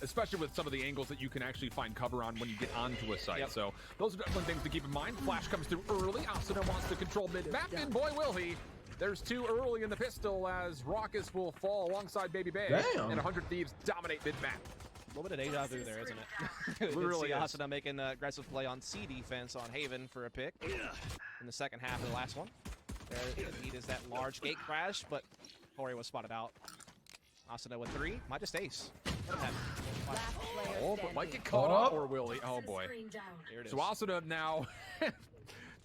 especially with some of the angles that you can actually find cover on when you get onto a site. Yep. So those are definitely things to keep in mind. Flash comes through early. Asuna wants to control mid-map, and boy will he. There's 2 early in the pistol as Raucus will fall alongside Baby Bay. Damn. And 100 Thieves dominate mid-map. A little bit of deja vu there, isn't it? It really is. Asuna making an aggressive play on C defense on Haven for a pick in the second half of the last one. There indeed is that large gate crash, but Corey was spotted out. Asuna with 3, might just ace. Oh, but might get caught up, or will he? Oh boy. Here it is. So Asuna now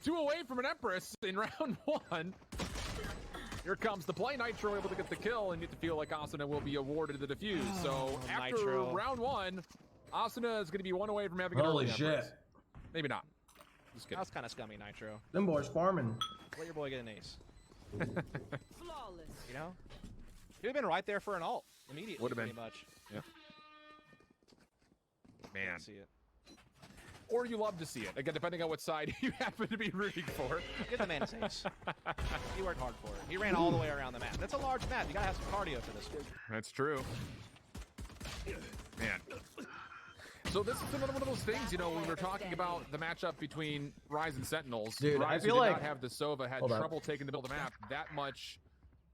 2 away from an Empress in round 1. Here comes the play. Nitro able to get the kill, and you have to feel like Asuna will be awarded the defuse. So after Nitro. round 1, Asuna is going to be 1 away from having an Holy early shit. Empress. Maybe not. Just That kidding. was kind of scummy, Nitro. Them boys farming. Let your boy get an ace. You know? He'd have been right there for an ult immediately, Would've been. pretty much. Yeah. Man. See it. Or you love to see it. Again, depending on what side you happen to be rooting for. Get the man his ace. He worked hard for it. He ran all the way around the map. That's a large map. You gotta have some cardio for this one. That's true. Man. So this is another one of those things, you know, when we were talking about the matchup between Rise and Sentinels. Dude, Rise, I feel who did like- not have the Sova, had Hold on. trouble taking the middle of the map that much.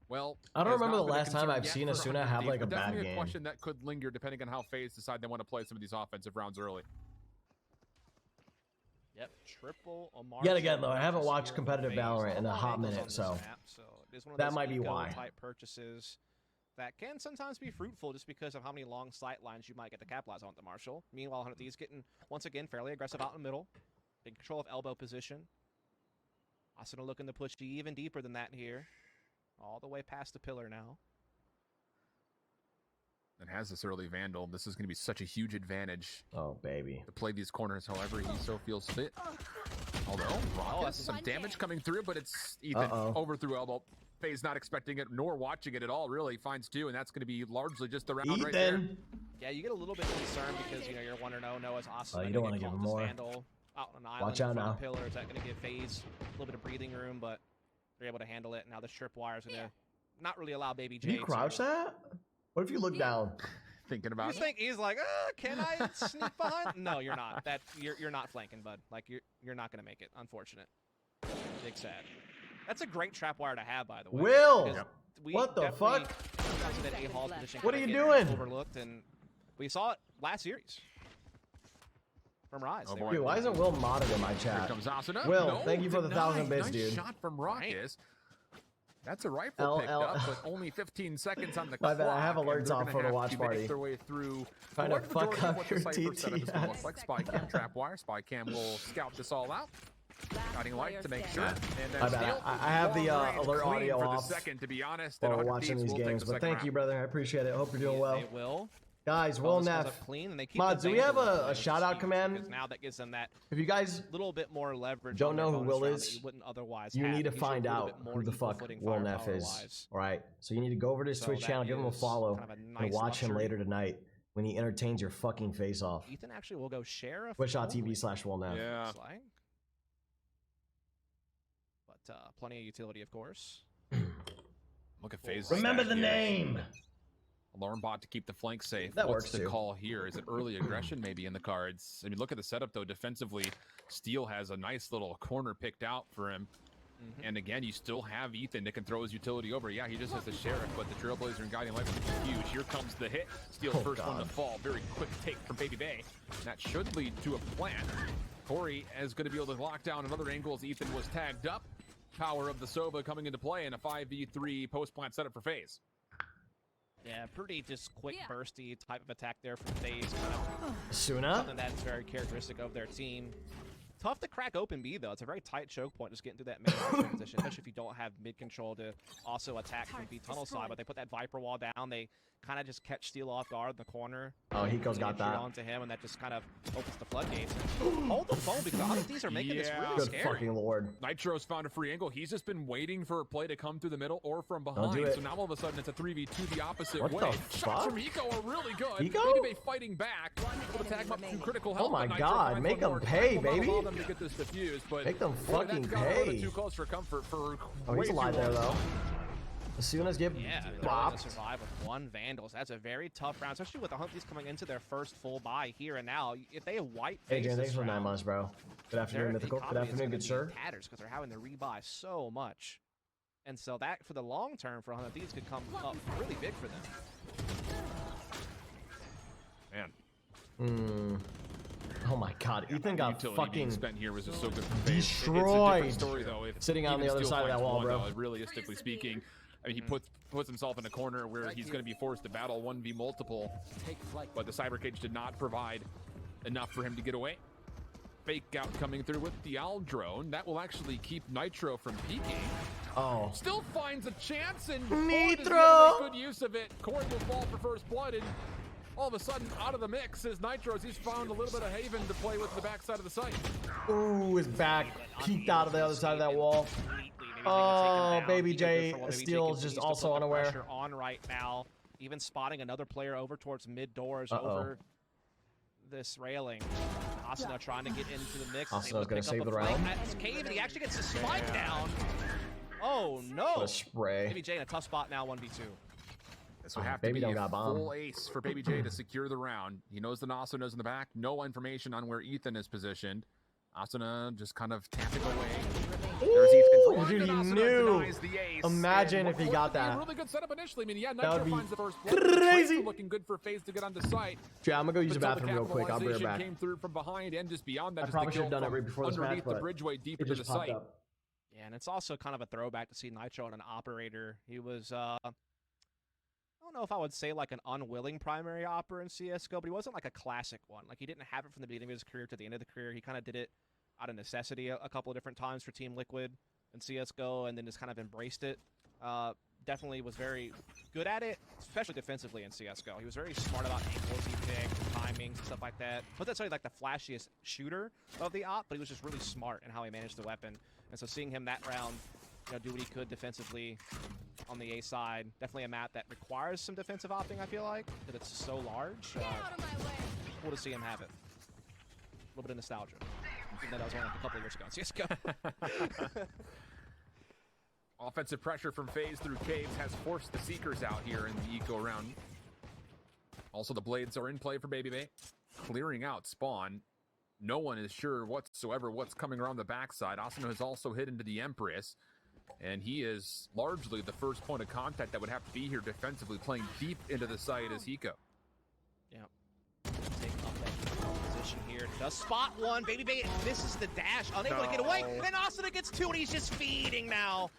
Well, I don't has remember not the been a last time concern I've yet seen for Asuna 100 have, Thieves, like, a but bad definitely game. a question that could linger depending on how FaZe decide they want to play some of these offensive rounds early. Yep, triple Omar. Yet again, though, I haven't watched competitive Valorant in a hot minute, so it is one of that those might be eco why. type purchases that can sometimes be fruitful just because of how many long sight lines you might get to capitalize on at the Marshall. Meanwhile, 100 Thieves getting, once again, fairly aggressive out in the middle. Big control of elbow position. Asuna looking to push even deeper than that here. All the way past the pillar now. And has this early Vandal. This is going to be such a huge advantage oh baby. to play these corners however he so feels fit. Although, Raucus, some damage coming through, but it's Ethan over through elbow. FaZe not expecting it nor watching it at all, really. Finds 2, and that's going to be largely just the round right there. Ethan. Yeah, you get a little bit concerned because, you know, you're wondering, oh no, is Asuna you don't want want to give him more. Vandal out on an island Watch in out front of now. the pillar? Is that going to give FaZe a little bit of breathing room? But they're able to handle it. Now the tripwire is going to not really allow Baby J Can you crouch that? What if you look down? Thinking about You think he's like, can I sneak behind? No, you're not. That you're not flanking, bud. Like you're not gonna make it. Unfortunate. Big sad. That's a great trap wire to have, by the way. Will! because we What the definitely fuck? got to that A-Hall's position What are kinda you getting doing? Overlooked, and we saw it last series from Rise. Oh, They boy. were- Dude, why isn't Will modded in my Here chat? comes Asuna. Will, No, thank you for the denied. 1,000 bits, nice dude. shot from Raucus. That's a rifle picked LL. up, but only 15 seconds on the My clock. bad, I have and alerts they're off gonna for the have watch to party. make their way through Trying the to fuck majority of up what the your Cypher setup is gonna look TTS. like. Spycam, Trapwire. Spycam will scout this all out. Guiding light to make sure. And then My bad, Steel, I have the long range alert clean audio for the off second, to be honest. while and we're 100 watching Thieves these will take games, the but second thank round. you, brother. I appreciate it. Hope you're doing well. They will. Guys, Well, Will this goes Neff. up clean, and they keep Mods, the do we have Vandal a in shout out because command? Now that gives them that If you guys little bit more leverage. don't on their know who bonus Will round is, that you wouldn't otherwise you have. need to Gives you a find little out bit more who the equal fuck footing Will Neff is. firepower-wise. Alright? So you need to go over to his So Twitch that channel, give him a is follow, kind of a and nice watch him luxury. later tonight when he entertains your fucking face off. Ethan actually will go sheriff. Twitch.tv/Will Neff. Yeah. looks like. But plenty of utility, of course. Look at FaZe. Remember the name! Alarm bot to keep the flank safe. That What's works the too. call here? Is it early aggression maybe in the cards? I mean, look at the setup though. Defensively, Steel has a nice little corner picked out for him. And again, you still have Ethan that can throw his utility over. Yeah, he just has the sheriff, but the Trailblazer and Guiding Light is huge. Here comes the hit. Steel's first one to fall. Very quick take from Baby Bay. That should lead to a plant. Corey is going to be able to lock down another angle as Ethan was tagged up. Power of the Sova coming into play in a 5v3 post-plant setup for FaZe. Yeah, pretty just quick, bursty type of attack there from FaZe. Kind of Asuna? something that is very characteristic of their team. Tough to crack open B, though. It's a very tight choke point just getting through that mid transition, especially if you don't have mid control to also attack from B tunnel side. But they put that Viper wall down. They kind of just catch Steel off guard in the corner. Oh, Hiko's got that. Onto him, and that just kind of opens the floodgates. Hold the phone because all of these are making this really Good scary. fucking lord. Nitro's found a free angle. He's just been waiting for a play to come through the middle or from Don't behind. do it. So now all of a sudden it's a 3v2 the opposite What way. the Shots fuck? from Hiko are really good. Hiko? Baby Bay fighting back. Able to tag him up to critical health. Oh my but Nitro God, finds make one more them pay, attack. Will not baby. allow them to get this diffused, but Make them boy, fucking that's got a little pay. too close for comfort for Oh, way he's too alive there, long. though. Asunas get Yeah, they're able to bopped. survive with 1 Vandals. That's a very tough round, especially with the Hunties coming into their first full buy here and now. If they wipe Hey, FaZe Jan, thanks this for 9 round, months, bro. Good afternoon, their Mythical. Good economy is afternoon, gonna good be sir. in tatters because they're having to rebuy so much. And so that, for the long term, for Hunties could come up really big for them. Man, Oh my god, Ethan got utility being fucking spent here was just so good for FaZe. It's a destroyed. different story though. If Sitting on even the other still side of that finds wall, one, bro. though, realistically speaking, I mean, he puts himself in a corner where he's going to be forced to battle 1v multiple. But the cyber cage did not provide enough for him to get away. Fake out coming through with the owl drone. That will actually keep Nitro from peeking. Oh. Still finds a chance, and Nitro! good use of it. Corey will fall for first blood, and all of a sudden, out of the mix is Nitros. He's found a little bit of haven to play with the backside of the site. Ooh, his back peeked out of the other side of that wall. Oh, Baby J Steel is just also unaware. Pressure on right now, even spotting another player over towards mid doors over this railing. Asuna trying to get into the mix. Asuna's gonna save the round. Cave, and he actually gets the spike down. Oh no! What a spray. Baby J in a tough spot now, 1v2. This would have Baby to be don't got a bomb. full ace for Baby J to secure the round. He knows the Asuna's in the back. No information on where Ethan is positioned. Asuna just kind of tapping away. There's Ethan. Dude, he Asuna knew. denies the ace. Imagine And if he what got would be that. A really good setup initially. I mean, yeah, That Nitro would be finds the first blood. crazy. Looking good for FaZe to get onto site. Yeah, I'm gonna go use the Until bathroom real quick. I'll be right capitalization back. Came through from behind and just beyond that. I just probably the should have kill done it from right before this match, underneath the but bridgeway deep it into the just popped site. up. Yeah, and it's also kind of a throwback to see Nitro on an operator. He was, I don't know if I would say like an unwilling primary operator in CSGO, but he wasn't like a classic one. Like he didn't have it from the beginning of his career to the end of the career. He kind of did it out of necessity a couple of different times for Team Liquid and CSGO, and then just kind of embraced it. Definitely was very good at it, especially defensively in CSGO. He was very smart about angles he picked, timings, and stuff like that. Not necessarily like the flashiest shooter of the op, but he was just really smart in how he managed the weapon. And so seeing him that round, do what he could defensively on the A side, definitely a map that requires some defensive opting, I feel like, because it's so large. Cool to see him have it. A little bit of nostalgia. Even though that was only a couple of years ago in CSGO. Offensive pressure from FaZe through caves has forced the Seekers out here in the eco round. Also, the Blades are in play for Baby Bay. Clearing out spawn. No one is sure whatsoever what's coming around the backside. Asuna has also hit into the Empress. And he is largely the first point of contact that would have to be here defensively, playing deep into the site as Hiko. Yeah. Take up that position here. Does spot one. Baby Bay misses the dash. Unable to get away. And Asuna gets two, and he's just feeding now.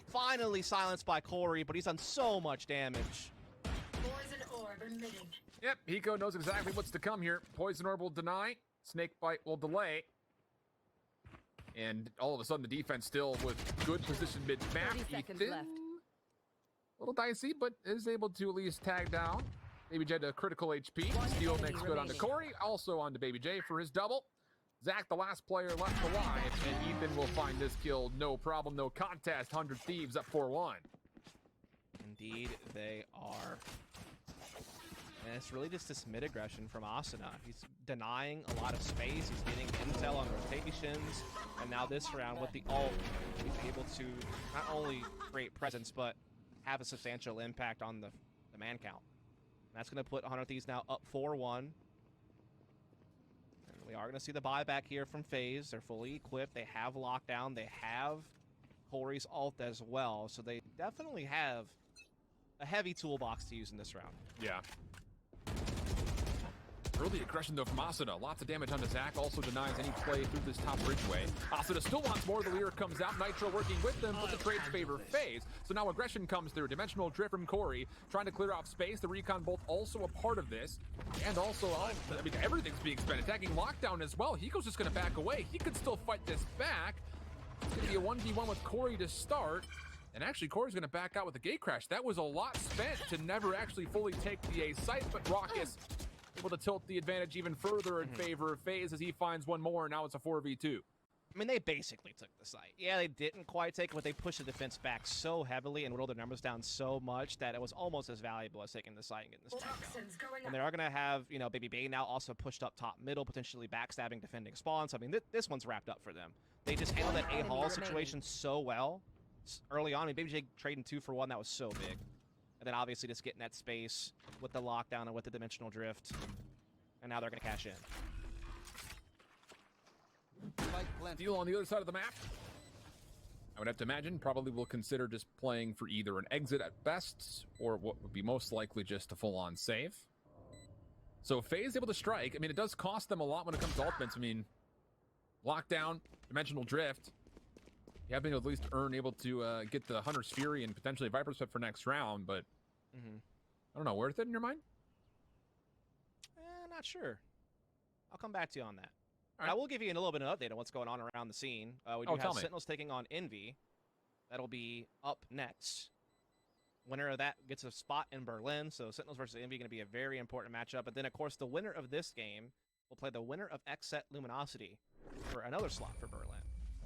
Finally silenced by Corey, but he's done so much damage. Poison orb emitting. Yep, Hiko knows exactly what's to come here. Poison Orb will deny. Snake Bite will delay. And all of a sudden, the defense still with good position mid-map. 30 seconds Ethan, left. a little dicey, but is able to at least tag down. Baby J to critical HP. Steal makes good onto Corey. Also onto Baby J for his double. Zach, the last player left alive, and Ethan will find this kill. No problem, no contest. 100 Thieves up 4-1. Indeed, they are. And it's really just this mid-aggression from Asuna. He's denying a lot of space. He's getting intel on rotations. And now this round with the ult, he's able to not only create presence, but have a substantial impact on the man count. And that's going to put 100 Thieves now up 4-1. And we are going to see the buyback here from FaZe. They're fully equipped. They have lockdown. They have Corey's ult as well. So they definitely have a heavy toolbox to use in this round. Yeah. Early aggression though from Asuna. Lots of damage onto Zach. Also denies any play through this top bridgeway. Asuna still wants more. The leader comes out. Nitro working with them, but the trades favor FaZe. So now aggression comes through. Dimensional drift from Corey. Trying to clear off space. The recon bolt also a part of this. And also, I mean, everything's being spent. Attacking lockdown as well. Hiko's just going to back away. He could still fight this back. It's going to be a 1v1 with Corey to start. And actually, Corey's going to back out with the gate crash. That was a lot spent to never actually fully take the A site, but Raucus able to tilt the advantage even further in favor of FaZe as he finds one more, and now it's a 4v2. I mean, they basically took the site. Yeah, they didn't quite take it, but they pushed the defense back so heavily and whittled their numbers down so much that it was almost as valuable as taking the site and getting this down. And they are going to have, Baby Bay now also pushed up top middle, potentially backstabbing defending spawns. I mean, this one's wrapped up for them. They just handled that A-Hall situation so well. early on. I mean, Baby J trading 2 for 1, that was so big. And then obviously just getting that space with the lockdown and with the dimensional drift. And now they're going to cash in. Deal on the other side of the map. I would have to imagine probably will consider just playing for either an exit at best or what would be most likely just a full-on save. So FAZE able to strike. I mean, it does cost them a lot when it comes to ultimates. I mean, lockdown, dimensional drift. You have been at least able to get the Hunter's Fury and potentially Viper's Pet for next round, but I don't know, worth it in your mind? Not sure. I'll come back to you on that. Right. I will give you a little bit of an update on what's going on around the scene. We do have Sentinels taking on Envy. That'll be up next. Winner of that gets a spot in Berlin, so Sentinels versus Envy going to be a very important matchup. But then, of course, the winner of this game will play the winner of Xset Luminosity for another slot for Berlin.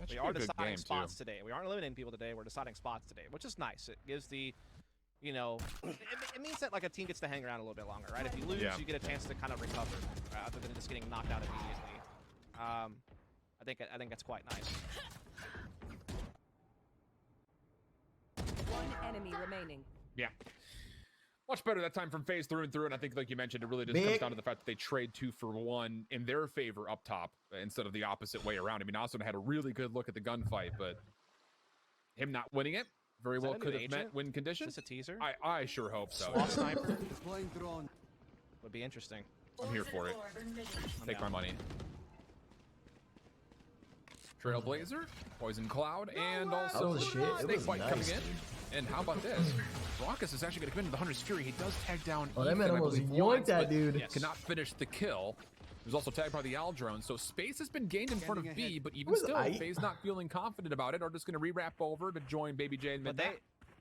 We are deciding spots today. We aren't eliminating people today. We're deciding spots today, which is nice. It gives the, you know, it means that like a team gets to hang around a little bit longer, right? If you lose, you get a chance to kind of recover rather than just getting knocked out immediately. I think that's quite nice. One enemy remaining. Yeah. Much better that time from FAZE through and through, and I think, like you mentioned, it really just comes down to the fact that they trade 2 for 1 in their favor up top instead of the opposite way around. I mean, Asuna had a really good look at the gunfight, but him not winning it very well could have met win conditions. Is this a teaser? I sure hope so. Swath sniper would be interesting. I'm here for it. Take my money. Trailblazer, Poison Cloud, and also Snake Bite coming in. And how about this? Raucus is actually going to come into the Hunter's Fury. He does tag down that man almost yoinked that dude. Cannot finish the kill. He was also tagged by the Al drone, so space has been gained in front of B, but even still, FAZE not feeling confident about it, are just going to re-wrap over to join Baby J in mid.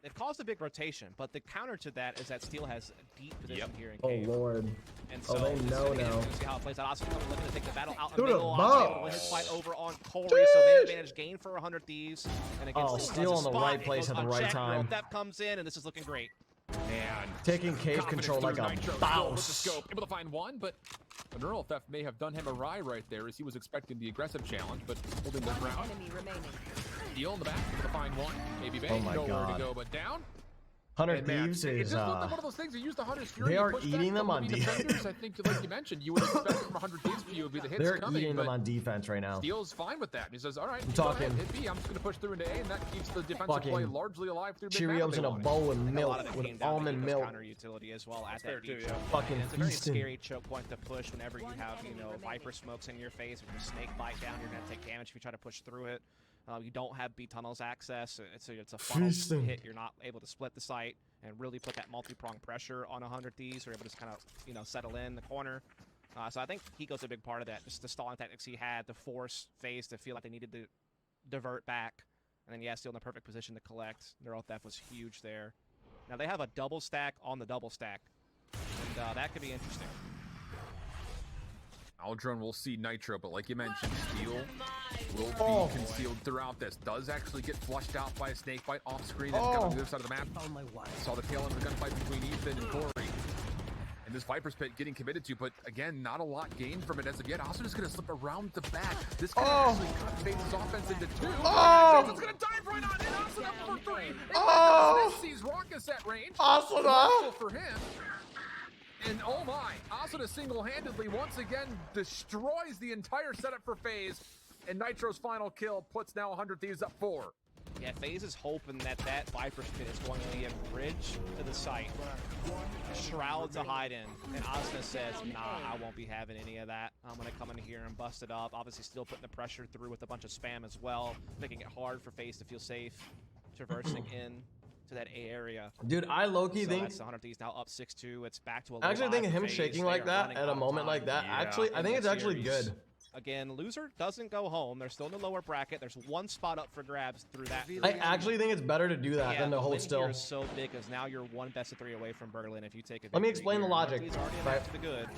They've caused a big rotation, but the counter to that is that Steel has a deep position here in cave. Oh lord. And so they know now. See how it plays out. Asuna looking to take the battle out in Dude, the middle. Asuna able to win his fight over on Koler, so main advantage gain for 100 Thieves. And against Steel in the right place at the right time. Depp comes in, and this is looking great. Man, taking cave control like a boss. Able to find one, but the neural theft may have done him awry right there, as he was expecting the aggressive challenge, but holding the ground. Enemy remaining. Steel in the back, able to find one. Maybe nowhere to go, but down. 100 Thieves it is just looked like one of those things. You use the Hunter's Fury. They are eating them on defense. I think, like you mentioned, you would expect from 100 Thieves for you would be the hits They're coming. eating them on defense right now. Steel's fine with that. And he says, all right, I'm talking. hit B. I'm just going to push through into A, and that keeps the defensive play largely alive through Cheerios in a bowl with milk, with almond milk. Counter utility as well at that deep. Fucking it's a very feasting. scary choke point to push whenever you have, you know, Viper smokes in your face. With a snake bite down, you're going to take damage if you try to push through it. You don't have B tunnels access. It's a funnel hit. You're not able to split the site and really put that multi-prong pressure on 100 Thieves. You're able to just kind of, you know, settle in the corner. So I think Hiko's a big part of that. Just the stalling tactics he had to force FAZE to feel like they needed to divert back. And then, yeah, still in the perfect position to collect. Neural theft was huge there. Now they have a double stack on the double stack. And that could be interesting. Aldrone will see Nitro, but like you mentioned, Steel will be concealed throughout this. Does actually get flushed out by a snake bite off screen and come on the other side of the map. Oh my god. Saw the tail end of the gunfight between Ethan and Corey. And this Viper's Pit getting committed to, but again, not a lot gained from it as of yet. Also just going to slip around the back. This could actually cut FAZE's offense into 2. It's going to dive right on in. Asuna for 3. This sees Raucus at range. Asuna! For him. And oh my, Asuna single-handedly once again destroys the entire setup for FAZE, and Nitro's final kill puts now 100 Thieves up 4. Yeah, FAZE is hoping that Viper's Pit is going to be a bridge to the site, a shroud to hide in, and Asuna says, nah, I won't be having any of that. I'm going to come in here and bust it up. Obviously still putting the pressure through with a bunch of spam as well, making it hard for FAZE to feel safe, traversing in to that A area. Dude, I low-key think that's 100 Thieves now up 6-2. It's back to a I actually think him shaking like that at a moment like that, actually, I think it's actually good. Again, loser doesn't go home. They're still in the lower bracket. There's one spot up for grabs through that. I actually think it's better to do that than to hold still. Is so big because now you're one best of 3 away from Berlin if you take it. Let me explain the logic. He's already back to the good,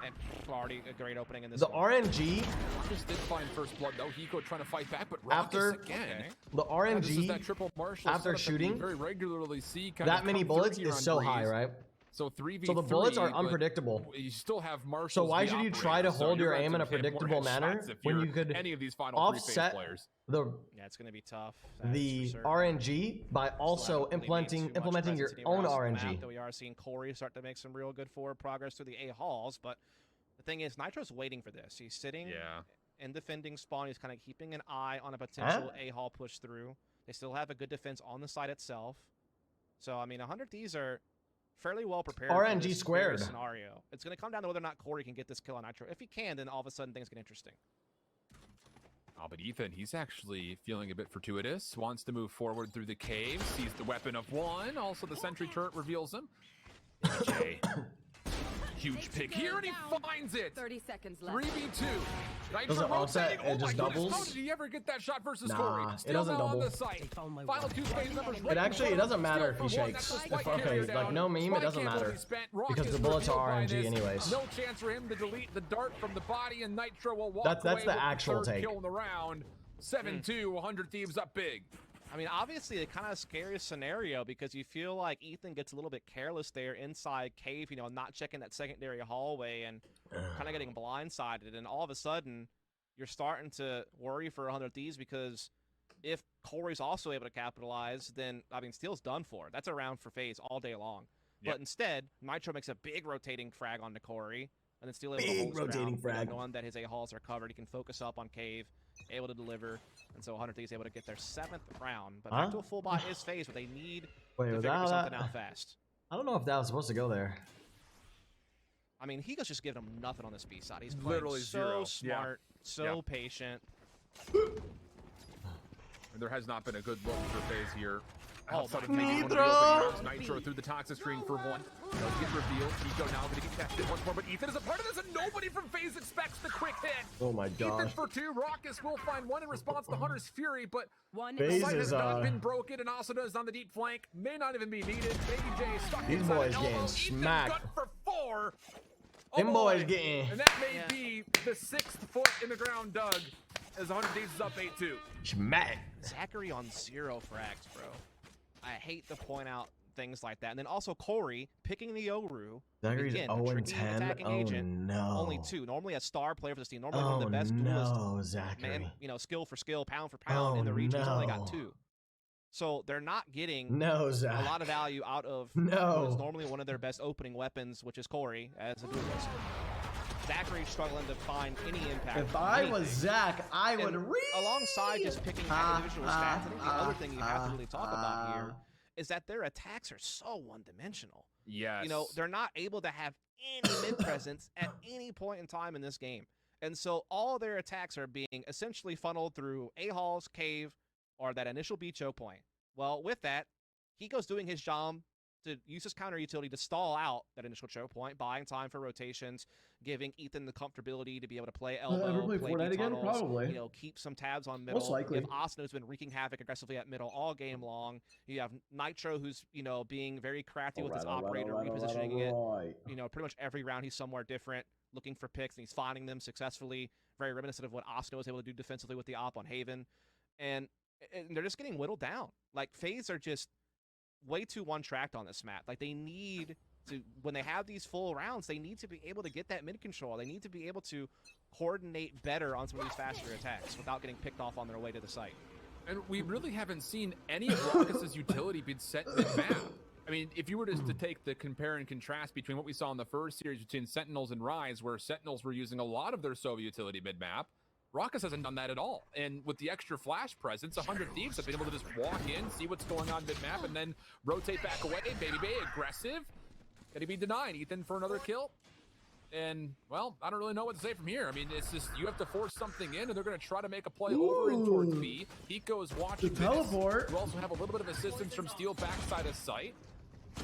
and already a great opening in this. The RNG. Just did find first blood though. Hiko trying to fight back, but after again. The RNG that triple Marshall after shooting very regularly see that many bullets is so high, right? So 3v3. So the bullets are but unpredictable. You still have marshals. So why the should you try to operators, so hold your you're aim in a gonna get more predictable manner headshots if when you're you could any of these final offset 3 players? the Yeah, it's going to be tough. That is the for certain. RNG by also Still haven't really made too much implementing your presence anywhere own else on the map, RNG. though we are seeing Corey start to make some real good forward progress through the A halls, but the thing is, Nitro's waiting for this. He's sitting in defending spawn. He's kind of keeping an eye on a potential A hall push through. They still have a good defense on the site itself. So, I mean, 100 Thieves are fairly well prepared for RNG this squared scenario. It's going to come down to whether or not Corey can get this kill on Nitro. If he can, then all of a sudden things get interesting. Oh, but Ethan, he's actually feeling a bit fortuitous. Wants to move forward through the cave. Sees the weapon of one. Also, the sentry turret reveals him. Jay. Huge pick here, and he finds it. 30 seconds left. 3v2. Does it offset? rotating. It just my goodness, doubles? how did he ever get that shot versus Nah, Corey? it Still doesn't now on double. the site. Final 2 phase numbers It right actually, in it front doesn't of him. matter if Still he for one. shakes. That's a slight Okay, carry like down. no meme, it Spike doesn't cancel matter. he spent. Because the Rocket bullets are revealed by RNG this. anyways. No chance for him to delete the dart from the body, and Nitro will walk That's away the with actual third take. kill in the round. 7-2, 100 Thieves up big. I mean, obviously, a kind of scary scenario because you feel like Ethan gets a little bit careless there inside cave, you know, not checking that secondary hallway and kind of getting blindsided. And all of a sudden, you're starting to worry for 100 Thieves because if Corey's also able to capitalize, then, I mean, Steel's done for. That's a round for FaZe all day long. Yep. But instead, Nitro makes a big rotating frag onto Corey, and then Steel able to Big hold his rotating ground, you know, frag. knowing that his A-halls are covered. He can focus up on cave, able to deliver. And so 100 Thieves able to get their 7th round. But back to a full bot is FaZe, but they need Wait, to was figure that, something out fast. I don't know if that was supposed to go there. I mean, Higo's just giving him nothing on this B side. He's playing Literally so zero. smart, so patient. And there has not been a good look for FaZe here. Oh, Outside of my maybe one of the Nitro! opening rounds. Nitro through the toxic screen for one. Does get revealed. Nico now going to get tested once more, but Ethan is a part of this, and nobody from FaZe expects the quick hit. Oh my Ethan gosh. for 2. Raucus will find one in response to Hunter's Fury, but One the FaZe site has is, not been broken, and Asuna is on the deep flank. May not even be needed. Baby J is stuck These inside boys an getting elbow. Ethan smacked. got for 4. Them Oh boys boy. getting- And that may be the 6th foot in the ground dug as 100 Thieves is up 8-2. Schmack. Zachary on 0 frags, bro. I hate to point out things like that. And then also Corey picking the Yoru. Zachary's Again, 0 and tricky 10. attacking Oh agent. no. Only 2. Normally a star player for this team. Normally one Oh of the best duelists. no, Zachary. Man, you know, skill for skill, pound for pound Oh, in the region. He's only got no. 2. So they're not getting No, a Zach. lot of value out of No. what is normally one of their best opening weapons, which is Corey as a duelist. Zachary's struggling to find any impact. If from I anything. was Zach, I would And read. alongside just picking individual stats, I think the other thing you have to really talk about here is that their attacks are so one-dimensional. Yes. You know, they're not able to have any mid presence at any point in time in this game. And so all their attacks are being essentially funneled through A-halls, cave, or that initial B choke point. Well, with that, Hiko's doing his job to use his counter utility to stall out that initial choke point, buying time for rotations, giving Ethan the comfortability to be able to play elbow, ever play play Fortnite B again? tunnels, Probably. you know, keep some tabs on middle. Most likely. If Asuna's been wreaking havoc aggressively at middle all game long. You have Nitro, who's, you know, being very crafty with his operator, repositioning it. You know, pretty much every round he's somewhere different, looking for picks, and he's finding them successfully. Very reminiscent of what Asuna was able to do defensively with the op on Haven. And they're just getting whittled down. Like, FaZe are just way too one-tracked on this map. Like, they need to, when they have these full rounds, they need to be able to get that mid control. They need to be able to coordinate better on some of these faster attacks without getting picked off on their way to the site. And we really haven't seen any of Raucus's utility being set mid-map. I mean, if you were just to take the compare and contrast between what we saw in the first series between Sentinels and Rise, where Sentinels were using a lot of their Sova utility mid-map, Raucus hasn't done that at all. And with the extra flash presence, 100 Thieves have been able to just walk in, see what's going on mid-map, and then rotate back away. Baby Bay, aggressive. Gonna be denied. Ethan for another kill. And, well, I don't really know what to say from here. I mean, it's just, you have to force something in, and they're going to try to make a play over in towards B. Hiko is watching The teleport. You also have a little bit of assistance from Steel backside of sight.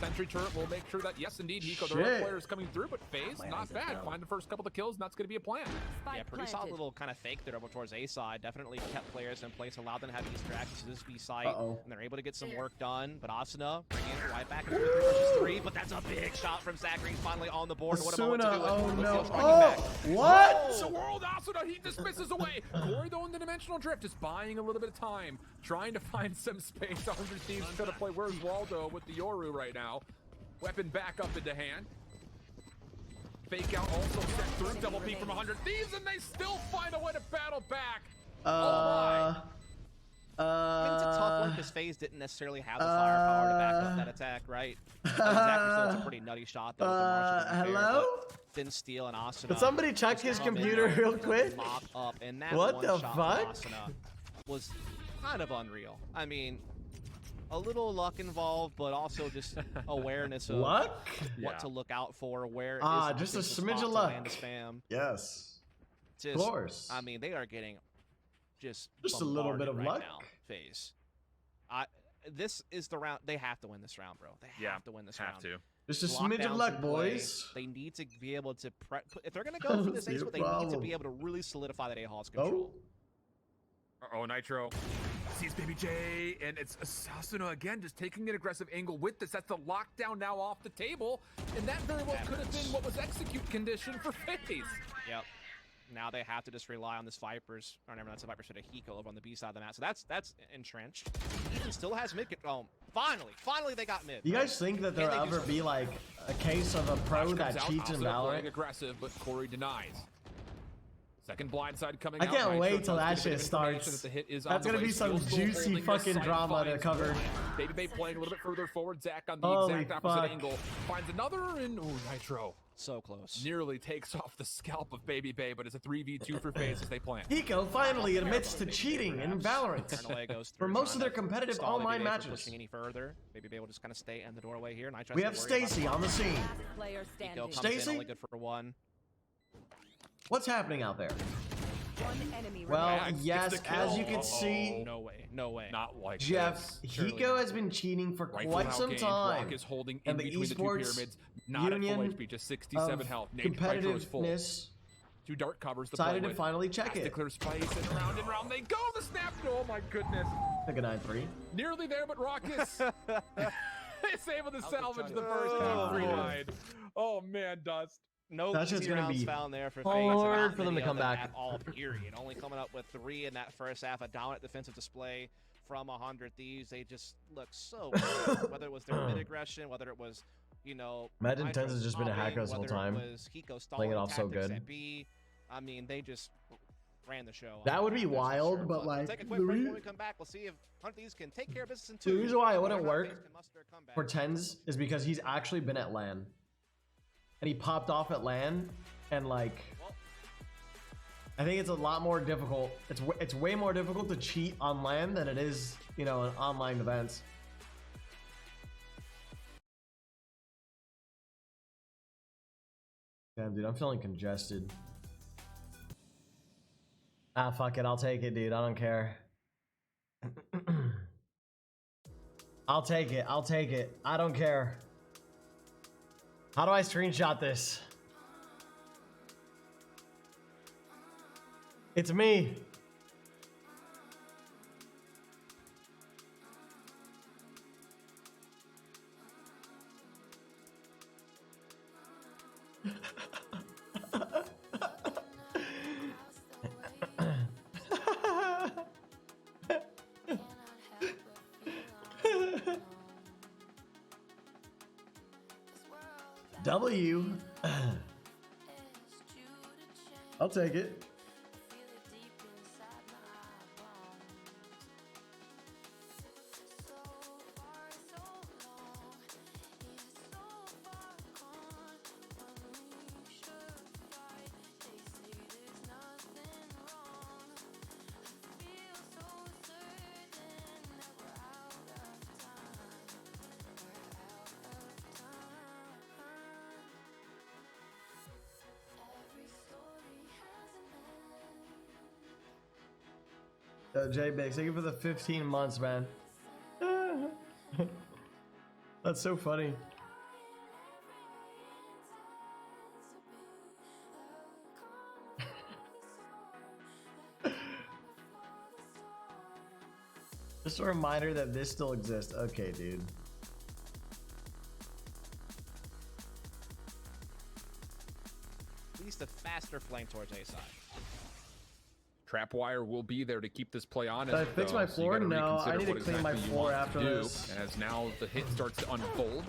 Sentry turret will make sure that, yes, indeed, Hiko, the right players coming through, but FaZe, not bad. Find the first couple of kills, and that's going to be a plan. Yeah, pretty solid little kind of fake there over towards A side. Definitely kept players in place, allowed them to have Easter access to this B site, and they're able to get some work done. But Asuna bringing it right back into 3 versus 3, but that's a big shot from Zachary. He's finally on the board. What a moment to do it. Oh With no! Steel striking Oh, back. what? It's a world Asuna, he dismisses away. Corey, though, in the dimensional drift, is buying a little bit of time, trying to find some space. 100 Thieves trying to play Where's Waldo with the Yoru right now. Weapon back up into hand. Fake out also set through. Double peek from 100 Thieves, and they still find a way to battle back. I mean, it's a tough one because FaZe didn't necessarily have the firepower to back up that attack, right? Exactly, so it's a pretty nutty shot though. Hello? Didn't steal an asuna. Did somebody check his computer real quick? Mop up, and that What one the shot fuck? from asuna was kind of unreal. I mean, a little luck involved, but also just awareness of Luck? what to look out for, where just a is the smidge spot of to luck. land a spam. Yes. Just, Of course. I mean, they are getting just a little bit of bombarded right luck. now, FaZe. This is the round. They have to win this round, bro. They have to win this round. Have to. Just a smidge of Lockdowns luck, in play. boys. They need to be able to if they're gonna go for this ace, they need to be able to really solidify that A-Hall's control. Oh, Nitro sees Baby J, and it's Asuna again, just taking an aggressive angle with this. That's the lockdown now off the table, and that very well could have been what was execute condition for FaZe. Yep. Now they have to just rely on this Vipers, or never, that's a Vipers, but a Hiko over on the B side of the map. So that's entrenched. Eden still has mid control. Finally they got mid. Do you guys think that there'll ever be like a case of a pro that cheats in Valorant? Aggressive, but Corey denies. Second blindside coming I out. can't Nitro wait till does that get a bit shit of information starts. that the hit is That's on the gonna way. be some Still juicy holding this fucking side, drama to finds cover. one. Baby Bay playing a little bit further forward. Zach on the Holy exact opposite fuck. angle. Finds another, and Nitro So close. nearly takes off the scalp of Baby Bay, but it's a 3v2 for FaZe as they plan. Hiko finally admits to cheating in Valorant. Relay goes For through, most trying of their to competitive stall online Baby Bay from matches. Pushing any further. Baby Bay will just kind of stay in the doorway here. Nitro We has have to worry about Stacy on the scene. Player Hiko standing. comes Stacy? in only good for one. What's happening out there? One enemy Well, remaining. yes, It's the as kill. you can see, No way. No way. Not like Jeff, this. Hiko has been cheating for Rifle quite out some game. time. Rock is holding in And the between the two esports pyramids. Not at full union HP, just 67 of health. Nitro is full. competitiveness Two dart covers the decided play to with. finally check Has to it. clear space, and round they go. The snap. Oh my goodness. Like a 9-3. Nearly there, but Raucus is able to salvage the first half 3-9. Oh man, Dust. No That's just easy gonna rounds be found there for FaZe. hard Not for them to many come of back. At all, period. Only coming up with 3 in that first half. A dominant defensive display from 100 Thieves. They just look so good. Whether it was their mid aggression, whether it was, you know, Imagine Nitro TENZ has just been a stopping, hacker this whole whether time, it was Hiko playing it stalling off so tactics good. at B. I mean, they just ran the show. That would be That's for wild, sure. but, We'll like, take a quick the break. re- When we come back, we'll see if 100 Thieves can take care of business in The 2. reason why it Whether or wouldn't not work FaZe can muster a comeback. for TENZ is because he's actually been at LAN. And he popped off at LAN, and like, I think it's a lot more difficult. It's way more difficult to cheat on LAN than it is, you know, in online events. Damn, dude, I'm feeling congested. Ah, fuck it. I'll take it, dude. I don't care. I'll take it. I'll take it. I don't care. How do I screenshot this? It's me. W. I'll take it. J Biggs, thank you for the 15 months, man. That's so funny. Just a reminder that this still exists. Okay, dude. At least a faster flank towards A side. Trapwire will be there to keep this play honest. Did I fix my though, so you floor? gotta No, I reconsider need to what clean my exactly you floor want after to do, this. As now the hit starts to unfold.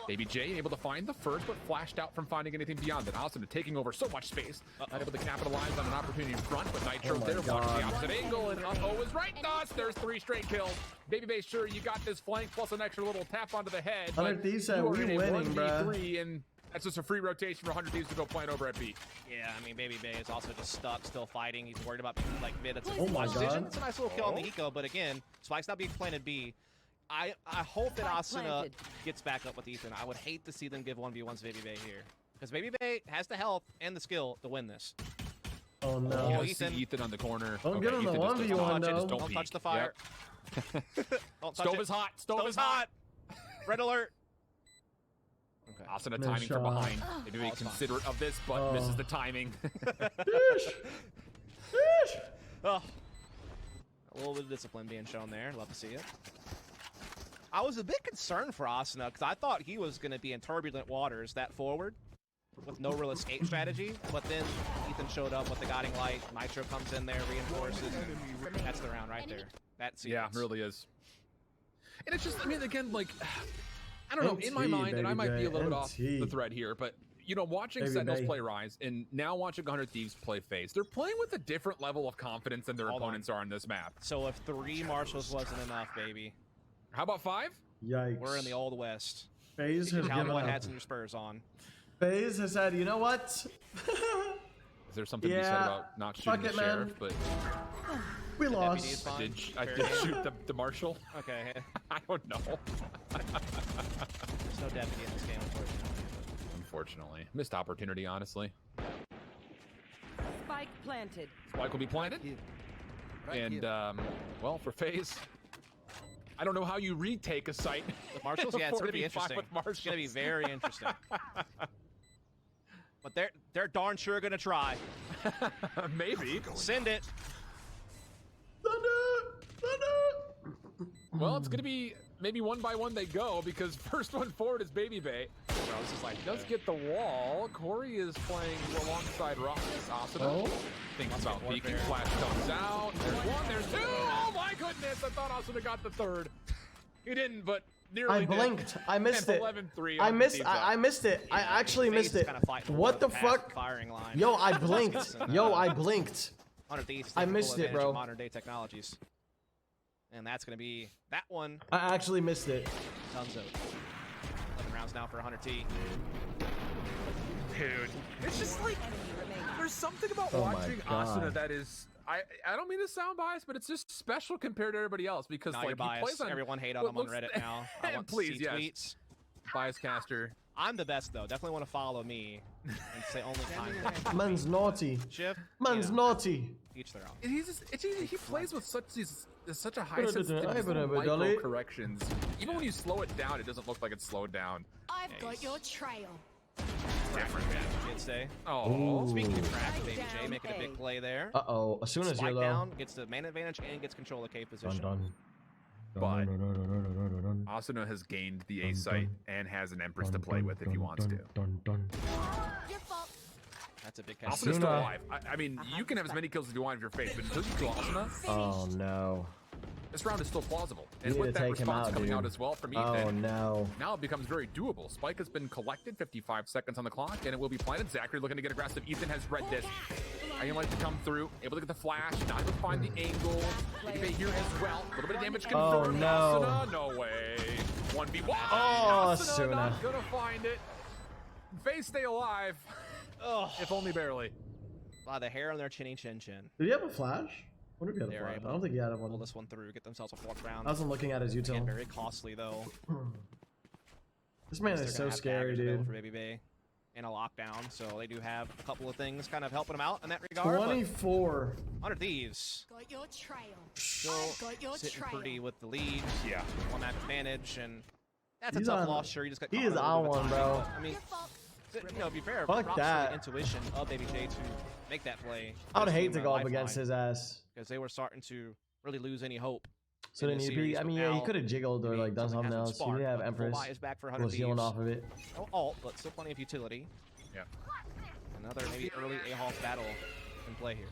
Baby J able to find the first, but flashed out from finding anything beyond it. Asuna taking over so much space. Not able to capitalize on an opportunity in front, but Nitro there watching the opposite angle, and uh-oh is right nuts. There's 3 straight kills. Baby Bay, sure, you got this flank plus an extra little tap onto the head. But 100 Thieves you said are we in a winning, 1v3, and that's just a free rotation for 100 Thieves to go plant over at B. Yeah, I mean, Baby Bay is also just stuck, still fighting. He's worried about like mid. It's Oh my precision. God. It's a nice little kill on the eco, but again, Spike's not being planted B. I hope that Spike Asuna planted. gets back up with Ethan. I would hate to see them give 1v1s to Baby Bay here. Because Baby Bay has the health and the skill to win this. Oh no. Oh, You Ethan. see Ethan on the corner. Don't give him the Ethan just does 1v1 not touch it, though. just Don't peek. touch the fire. Yep. Don't touch Stove it. is hot. Stove Stove's is hot. Red alert. Okay. Asuna Nice timing from shot. behind. Maybe be it's fine. considerate of this, but Oh. misses the timing. Oh. A little bit of discipline being shown there. Love to see it. I was a bit concerned for Asuna because I thought he was going to be in turbulent waters that forward with no real escape strategy. But then Ethan showed up with the guiding light. Nitro comes in there, reinforces, and that's the round right there. That's Yeah, really is. And it's just, I mean, again, like, I don't know, in my NT, mind, and I might be a little bit off NT. the thread here, but, you know, watching Baby Sentinels Bay. play Rise and now watching 100 Thieves play FaZe, they're playing with a different level of confidence than their Hold on. opponents are on this map. So if 3 marshals wasn't enough, baby, How about 5? Yikes. we're in the Old West. FaZe has given Cowboy up. hats and your Spurs on. FaZe has said, you know what? Is there something to be said Yeah, about not shooting fuck the it, man. sheriff? But We Deputy is lost. fine. I Fair did game. shoot the marshal. Okay, I don't know. there's no deputy in this game, unfortunately. Unfortunately. Missed opportunity, honestly. Spike planted. Spike will be planted. And, well, for FaZe, I don't know how you retake a site. The marshals, yeah, it's going to be 45 interesting. with It's going to be marshals. very interesting. But they're darn sure going to try. Maybe. Send it. Well, it's going to be maybe one by one they go because first one forward is Baby Bay. Bro, this is like Does get the wall. Corey is playing alongside Ross. Asuna thinks about get peeking. warfare. Flash comes out. There's one. There's 2. Oh my goodness! I thought Asuna got the 3rd. He didn't, but nearly I did. blinked. I missed it. 11-3 I on missed. Teams I Up. missed it. I actually FaZe missed is it. kinda fighting What the for past fuck? Firing line. Yo, I blinked. Yo, I blinked. 100 Thieves I taking missed full it, advantage bro. of modern day technologies. And that's going to be that one. I actually missed it. Tons of 11 rounds now for 100T. Dude, it's just like there's something about Oh my watching God. Asuna that is. I don't mean to sound biased, but it's just special compared to everybody else because Now like you're he plays biased. on Everyone hate on what him on looks- Reddit now. I want to Please, see yes. tweets. bias caster. I'm the best, though. Definitely want to follow me and say only kind things. Man's naughty. Shift. Man's naughty. Each their own. He's just, he plays with such a high But sensitivity, but micro Dolly. corrections. Even when you slow it down, it doesn't look like it's slowed down. I've Nice. got your trail. Different kids say. Oh, Speaking of Ooh. crack, Baby Down J making a big A. play there. Uh-oh. As soon as you're Spike low. down, gets the main advantage and gets control of K position. But Asuna has gained the A site and has an Empress to play with if he wants to. Your fault. That's a big catch. Asuna's still Asuna. alive. I mean, you can have as many kills as you want if you're face, but until you kill Asuna, Oh no. this round is still plausible. You And need with to that take him response out, coming dude. out as well from Oh Ethan, no. now it becomes very doable. Spike has been collected, 55 seconds on the clock, and it will be planted. Zachary looking to get aggressive. Ethan has read this. I like to come through, able to get the flash, not able to find the angle. Maybe here as well. A little bit of damage Oh, confirmed. no. Asuna, no way. 1v1. Oh, Asuna not Asuna. gonna find it. FaZe stay alive, Oh, if only barely. the hair on their chinny chin chin. Did he have a flash? I wonder if he had a They're flash. able I don't think he had Pull one. this one through, get themselves a fourth round. I wasn't looking at his Again, util. very costly though. This man They're is gonna so have scary, daggers available dude. For Baby Bay and a lockdown, so they do have a couple of things kind of helping them out in that regard. 24. 100 Thieves Got your trail. still I've got your sitting trail. pretty with the lead, Yeah. one match advantage, and that's He's a tough on- loss. Sure, you just got he caught is a little on bit of one, timing, bro. but, I mean, Your fault. you know, to be fair, Fuck props to that. the intuition of Baby J to make that play. I would hate to go up against his ass. because they were starting to really lose any hope. So in then this he'd series, be. I but mean, yeah, he now, could have jiggled or maybe like done something has been else. He sparked, didn't have but Empress. Full buy is back for He 100 was healing Thieves. off of it. No alt, but still plenty of utility. Yeah. Another maybe early A-Hawk battle in play here.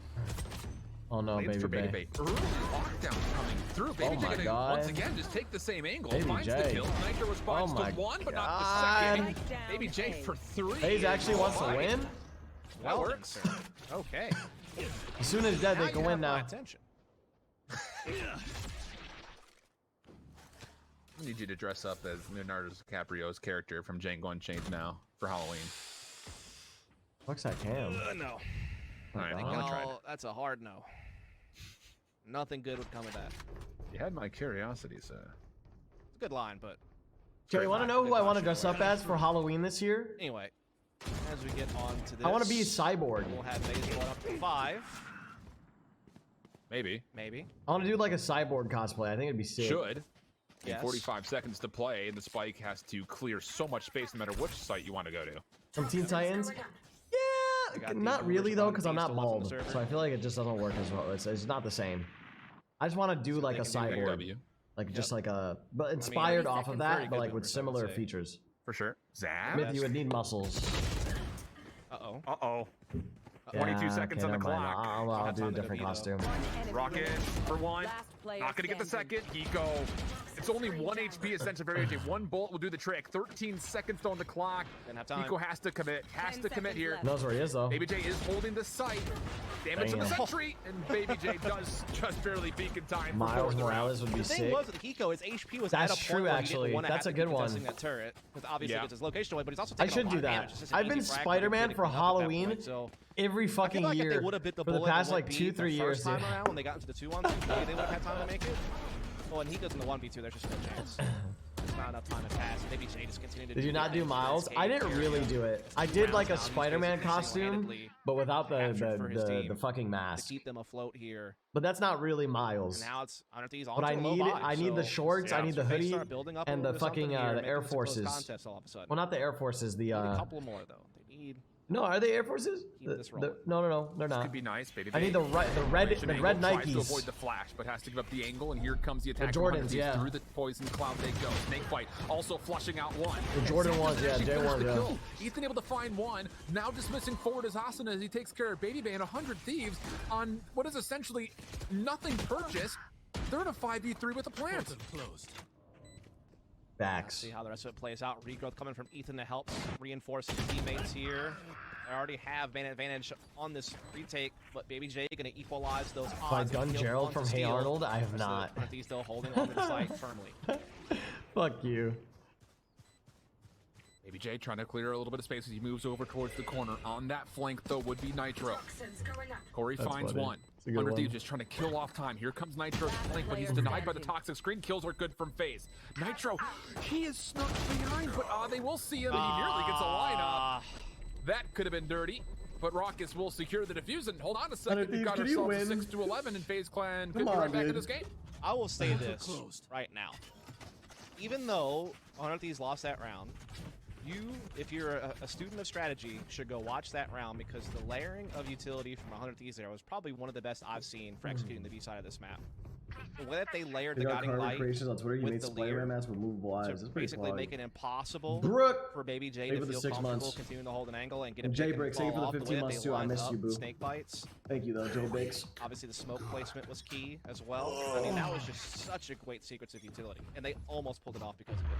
Oh no, Blades baby for Baby Bay. Bay. Early lockdown coming through. Baby J my gonna God. once again just take the same angle. Baby Finds J. the kill. Nitro responds Oh to my one, but not God. the second. Baby J for 3. FaZe actually wants to win. That Well, works. then, sir. Okay. As soon as dead, they you can have win my now. attention. I need you to dress up as Leonardo DiCaprio's character from Django Unchained now for Halloween. Fuck's that cam? No. All right, Oh, I'm gonna try it. No, that's a hard no. Nothing good would come of that. You had my curiosity, sir. It's a good line, but Joey, you want to know who I want to dress up as for Halloween this year? anyway, as we get on to this, I want to be Cyborg. We'll have FaZe going up to 5, Maybe. maybe. I want to do like a Cyborg cosplay. I think it'd be sick. Should. Yes. 45 seconds to play, and the spike has to clear so much space no matter which site you want to go to. From Teen Titans? got Yeah, these not really rumors though, on because I'm Beast not still up on the bald, server. so I feel like it just doesn't work as well. It's not the same. I just want to do like a they can do cyborg, W. like just like a, but inspired off of very that, but good like with numbers, I would similar say. features. For sure. Zap. Myth, you would need muscles. Uh-oh. Uh-oh. 22 seconds on the never mind. clock. I'll Have do a time to different go costume. Rocket for 1. Last player Not gonna get the standing. second. Eco. It's only 1 HP essential variation. 1 bullet will do the trick. 13 seconds on the clock. Didn't have time. Eco has to commit. Has 10 to commit seconds here. left. Knows where he is though. Baby J is holding the site. Damage to the Damn. sentry, and Baby J does just barely peak in time. Miles for the round. Morales would be The thing sick. was with Hiko, his HP was That's at a true, point where actually. he didn't want to That's have a to good be one. contesting that turret, because obviously Yeah. gets his location away, but he's also I taking should a lot do of that. damage. It's just an I've been easy frag that Spider-Man he for couldn't pick up at that Halloween point, so every I feel fucking like if year they would have bit the for the bullet and past let like beat 2-3 the years, first time dude. around when they got into the 2-1-2, maybe they would have had time to make it. Well, when he goes in the 1v2, there's just no chance. There's not enough time to pass. Maybe Jay just continued to Did you not do things Miles? in this I game. didn't really do it. I did like a Rounds down, he's Spider-Man basically costume, single-handedly but without captured for his the team fucking to mask. keep them afloat here. But that's not really Miles. And now it's underneath But I need the shorts, I need the hoodie, and the fucking the Air Forces. Contest all of a sudden. Well, not the Air Forces. The They need a couple more though. They need. no, are they Air Forces? Keep this rolling. No, they're not. Could be nice, Baby I J. need the red Formation the angle, red tries to Nikes. avoid the flash, but has to give up the angle, and here comes the attack. from Jordans, 100 yeah. Through the poison cloud they go. Snake fight, also flushing out 1. The Jordan Sam ones, doesn't yeah, actually J1s, finish the yeah. kill. Ethan able to find 1. Now dismissing forward as asuna as he takes care of Baby Bay and 100 Thieves on what is essentially nothing purchased. They're in a 5v3 with a plant. Backs. See how the rest of it plays out. Regrowth coming from Ethan to help reinforce his teammates here. They already have man advantage on this retake, but Baby J going to equalize those odds. Have I done and kill Gerald one from to Hey steal. Arnold? I have Rest of not. the Northeast still holding on to the site firmly. Fuck you. Baby J trying to clear a little bit of space as he moves over towards the corner. On that flank, though, would be Nitro. Corey That's finds funny. 1. It's a good 100 one. Thieves just trying to kill off time. Here comes Nitro's flank, but he's denied by the toxic screen. Kills are good from FaZe. Nitro, he is snuck behind, but they will see him, and he nearly gets a lineup. That could have been dirty, but Raucus will secure the defuse. And hold on a second, we've got Could you ourselves a win? 6-11, and FaZe Clan could Come be on, right back in dude. this game. I will say this right now. Even though 100 Thieves lost that round, you, if you're a student of strategy, should go watch that round because the layering of utility from 100 Thieves there was probably one of the best I've seen for executing the B side of this map. The way that they layered the guiding light creations on Twitter. You with made the Spider-Man leer masks with movable eyes. to That's pretty basically quality. make it impossible Brooke. for Baby J Thank you to for the feel 6 comfortable months. continuing to hold an angle and get And him Jay taken Bricks, thank you for the off. 15 way that months they too. I lined missed you, up, boo. Snake bites. Thank you though, Joe Biggs. Obviously, the smoke placement was key as well. I mean, that was just such a great secrets of utility, and they almost pulled it off because of it.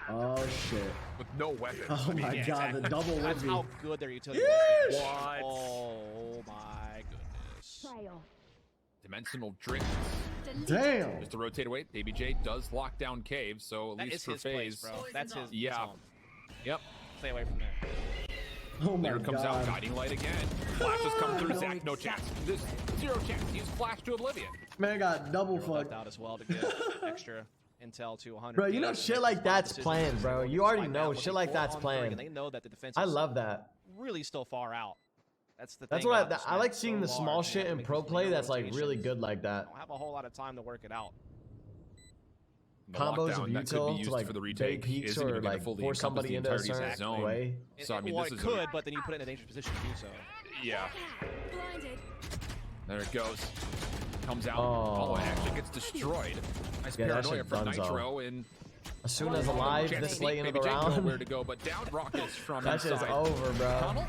Oh shit. With no weapons. Oh I mean, my Yeah, god, exactly. the double That's Whippy. how good their utility was. there. What? Oh my goodness. Trail. Dimensional drink. Damn. Just to rotate away, Baby J does lock down Cave, so at That least is for his place, FaZe. bro. That's his. Yeah. His home. Yep. Stay away from there. Oh my There comes god. out Guiding Light again. Flashes come through. Zach, no chance. This 0 chance. He's flashed to oblivion. Man got double Left fucked. out as well to get extra intel to 100. Bro, you know Thieves. shit Make like smart that's decisions. planned, bro. They You want to already find know out what shit they like pull that's on three, planned. And they know that the defense I is love that. really still far out. That's the That's thing what about this I like map. seeing So the small large, and shit they have in to make pro these play linear that's like really rotations. good like that. Don't have a whole lot of time to work it out. The Combos lockdown of that could be util used to like for the big retake peaks isn't or even gonna like fully force encompass somebody the into a entirety of certain his zone. way. So I mean, Well, this it is could, but then you put it in a dangerous position to do so. yeah. Blinded. There it goes. Comes out. Oh. Oh, it actually gets destroyed. Nice Yeah, that paranoia shit from donezo. Nitro, and Asuna's alive chance this to late into Baby the J know round. where to go, but down Raucus from That shit's inside. over, bro. Tunnel.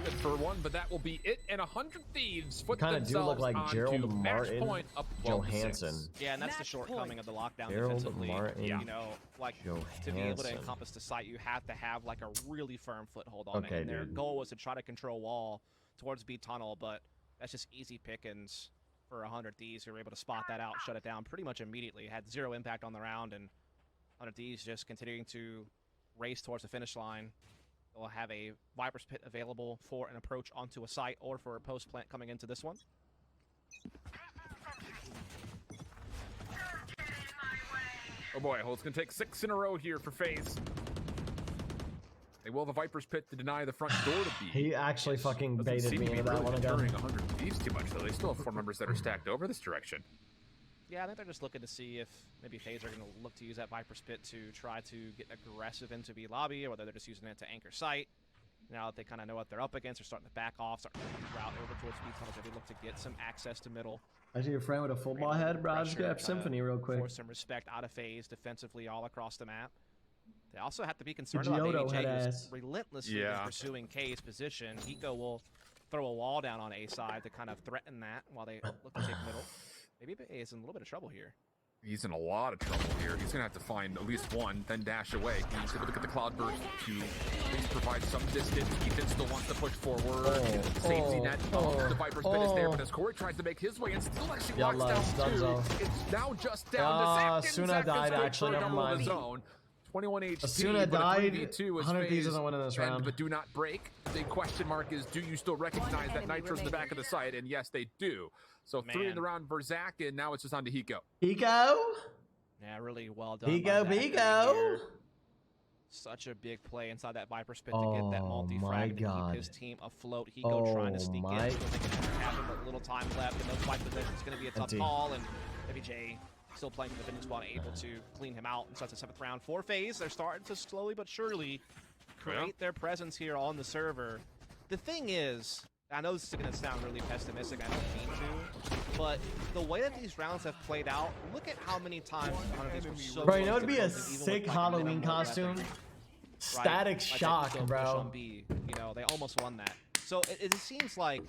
it for one, but that will be it. And 100 Thieves put Kinda do look themselves like onto Gerald match Martin point up 12 to 6. Johansson. Yeah, and that's the Match shortcoming point. of the lockdown Gerald defensively. Martin You know, like to be able to Johansson. encompass the site, you have to have like a really firm foothold on it. Okay, And their dude. goal was to try to control wall towards B tunnel, but that's just easy pickings for 100 Thieves who were able to spot that out, shut it down pretty much immediately. Had 0 impact on the round, and 100 Thieves just continuing to race towards the finish line. They'll have a Viper's Pit available for an approach onto a site or for a post plant coming into this one. Oh boy, well, it's going to take 6 in a row here for FaZe. They will have a Viper's Pit to deny the front door to B. He actually fucking Doesn't baited seem me to be into that really one deterring again. 100 Thieves too much, though. They still have 4 members that are stacked over this direction. Yeah, I think they're just looking to see if maybe FaZe are going to look to use that Viper's Pit to try to get aggressive into B lobby, or whether they're just using it to anchor site. Now that they kind of know what they're up against, they're starting to back off, starting to route over towards B tunnels. They look to get some access to middle. I see your friend with a football head, bro. I just Pressure, got Symphony real quick. Force some respect out of FaZe defensively all across the map. They also have to be concerned The about Giotto Baby J, head who's ass. relentlessly Yeah. pursuing K's position. Hiko will throw a wall down on A side to kind of threaten that while they look to take middle. Maybe A is in a little bit of trouble here. He's in a lot of trouble here. He's going to have to find at least one, then dash away. He's going to look at the Cloudburst to maybe provide some distance. Ethan still wants to push forward. Safety net. The Viper's Pit is there, but as Corey tries to make his way and still actually locks Yalla, down 2. Dunzo. It's now just down to Zach. Asuna died, actually, never mind. Zone. 21 HP, Asuna but a died. 3v2 is 100 Thieves FaZe doesn't win in this and round. But do not break. The question mark is, do you still recognize that enemy Nitro's in the back of the site? And yes, they do. So 3 in Man. the round for Zach, and now it's just on to Hiko. Hiko? Yeah, really well done. Hiko, by Zachary Bigo. here. Such a big play inside that Viper's Pit to get that Oh my multi-frag to God. keep his team afloat. Hiko trying to sneak in. my- Still thinking it can happen, but little time left. In those fight positions, it's going to be a tough Empty. call. And Baby J still playing for the defending squad, able to clean him out. And so it's the 7th round for FaZe. They're starting to slowly but surely create their presence here on the server. The thing is, I know this is going to sound really pessimistic, I don't mean to, but the way that these rounds have played out, look at how many times 100 were so Bro, you know close it'd to be a closing, even sick with, like, Halloween minimal costume? weapons, right? Static Like that shock, eco push bro. on B. You know, they almost won that. So it seems like,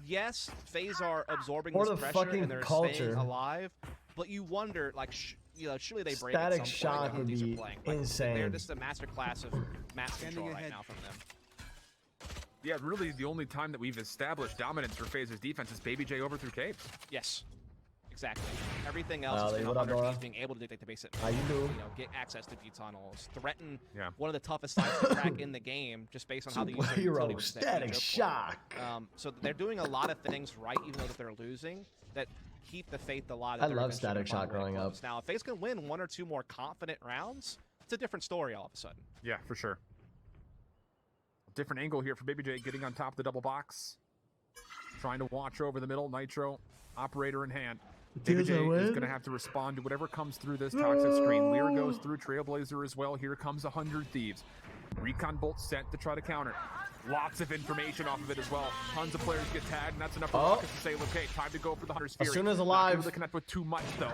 yes, FaZe are absorbing For this the pressure fucking and they're culture. staying alive, but you wonder, like, you know, surely they break Static at some shock point when would these are be playing. Like, They're insane. just a master class of map control right now from them. Yeah, really the only time that we've established dominance for FaZe's defense is Baby J over through caves. Yes, exactly. Everything else has Hey, been what up, 100 Dora? Thieves being able to dictate the basic. How you doing? You know, get access to B tunnels, threaten Yeah. one of the toughest sites to crack in the game, just based on how they use their utility, Superhero, which is that static choke shock. point. So they're doing a lot of things right, even though that they're losing, that keep the faith alive. I love static shock growing up. Now, if FaZe can win 1 or 2 more confident rounds, it's a different story all of a sudden. Yeah, for sure. Different angle here for Baby J, getting on top of the double box. Trying to watch over the middle. Nitro, operator in hand. Baby J is going to have to respond to whatever comes through this toxic screen. Lear goes through, Trailblazer as well. Here comes 100 Thieves. Recon bolt set to try to counter. Lots of information off of it as well. Tons of players get tagged, and that's enough for Rockets to say, okay, time to go for the Hunter's Fury. Asuna's Not alive. able to connect with too much, though.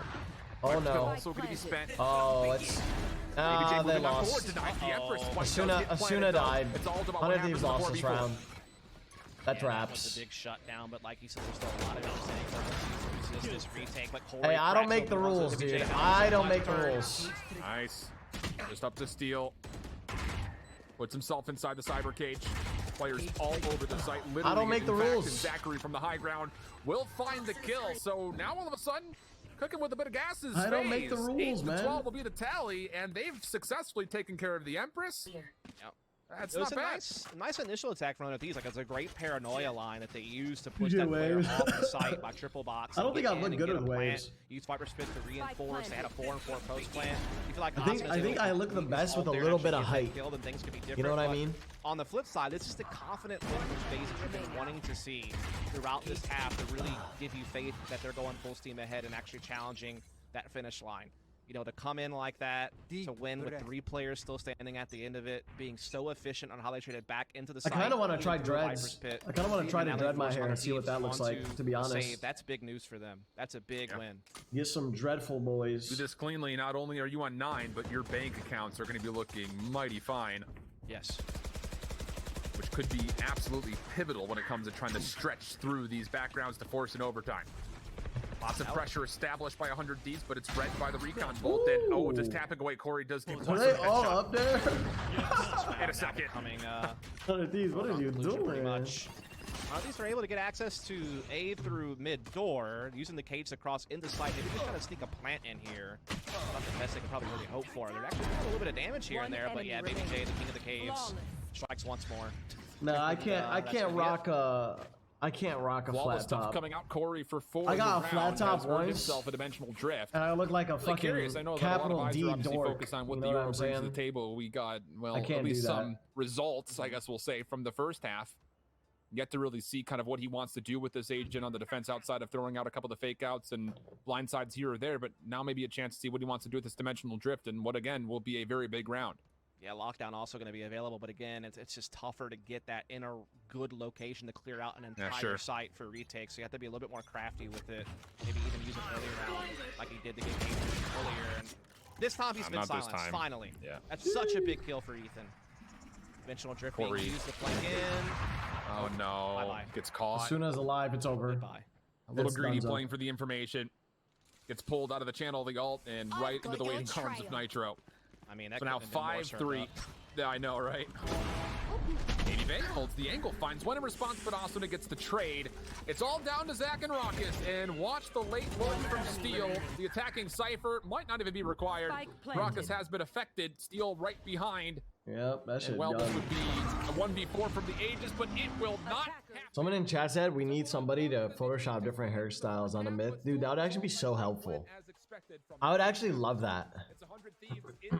Oh Viper's Pit no. also going to be spent. Oh, it's. Baby J Ah, they moving on forward, lost. denied the Empress. White Asuna, does get planted, Asuna though. died. It's all about what 100 happens Thieves lost before this before. round. That Yeah, that was wraps. a big shutdown, but like you said, there's still a lot of outstanding to resist this retake. But Corey Hey, I don't cracks make the open rules, Baby J dude. now I has don't a make the turn. rules. Nice. Just up to steal. Puts himself inside the cyber cage. Players all over the site. Literally, I don't make the in fact, rules. and Zachary from the high ground will find the kill. So now all of a sudden, cooking with a bit of gas is I don't make the FaZe. rules, 8 to man. 12 will be the tally, and they've successfully taken care of the Empress. Yep. That's It was not a bad. nice initial attack from one of these. Like, it's a great paranoia line that they use to push PJ that player waves. off the site by triple box. I don't and think get I've in looked and good get with a plant. waves. Use Viper Spit to reinforce. They had a 4-4 post plant. You feel like I think I look the best with a little bit of height. Killed and things could be different, You know what I but mean? On the flip side, this is the confident look which FaZe has been wanting to see throughout this half to really give you faith that they're going full steam ahead and actually challenging that finish line. You know, to come in like that, to win with 3 players still standing at the end of it, being so efficient on how they traded back into the I site. kind of want to try through the Viper's dreads. Pit. I kind of want to try And to now they dread my force hair and 100 see what that Thieves looks like, onto to be honest. save. That's big news for them. That's a big win. Get some dreadful Do boys. this cleanly. Not only are you on 9, but your bank accounts are going to be looking mighty fine. Yes. Which could be absolutely pivotal when it comes to trying to stretch through these backgrounds to force an overtime. Lots of pressure established by 100 Ds, but it's read by the recon bolt. And oh, just tapping away. Corey does get Are they all up there? in a second. Coming, 100 Ds, what are you pretty doing? much. At least they're able to get access to A through mid door, using the cage to cross into site. Maybe just trying to sneak a plant in here. Not the best they could probably really hope for. They're actually doing a little bit of damage here and there, but yeah, Baby J, the king of the caves, strikes once more. No, I can't rock a Flawless flat stuff top. coming out, Corey, for 4. I got a flat top has earned once. himself a dimensional drift. And I look like a Really fucking curious. I know that a lot capital of eyes D are obviously dork. focused on what You the know what Euro I'm brings to the saying? table. We got, well, I can't at least do that. some results, I guess we'll say, from the first half. Yet to really see kind of what he wants to do with this agent on the defense outside of throwing out a couple of fake outs and blindsides here or there. But now maybe a chance to see what he wants to do with this dimensional drift and what, again, will be a very big round. Yeah, lockdown also going to be available, but again, it's just tougher to get that in a good location to clear out an entire site for retake. So you have to be a little bit more crafty with it. Maybe even use it earlier round, like he did to get game earlier. And this time he's been silenced. Finally, yeah, that's such a big kill for Ethan. Conventional drift being used to flank in. Oh no, Bye-bye. Gets caught. Asuna's alive, it's over. Goodbye. A little It's greedy thumbs up. playing for the information. Gets pulled out of the channel of the ult and right into the waiting arms of Nitro. I mean, that So now couldn't have been more 5-3. Yeah, I know, right? 80 Bang holds the angle, finds one in response, but Asuna gets the trade. It's all down to Zach and Raucus, and watch the late load from Steel. The attacking Cypher might not even be required. Raucus has been affected. Steel right behind. Yep, that shit And well, done. this would be a 1v4 from the Aegis, but it will not happen. Someone in chat said we need somebody to Photoshop different hairstyles on a myth. Dude, that would actually be so helpful. As expected from I would actually love that. it's 100 Thieves in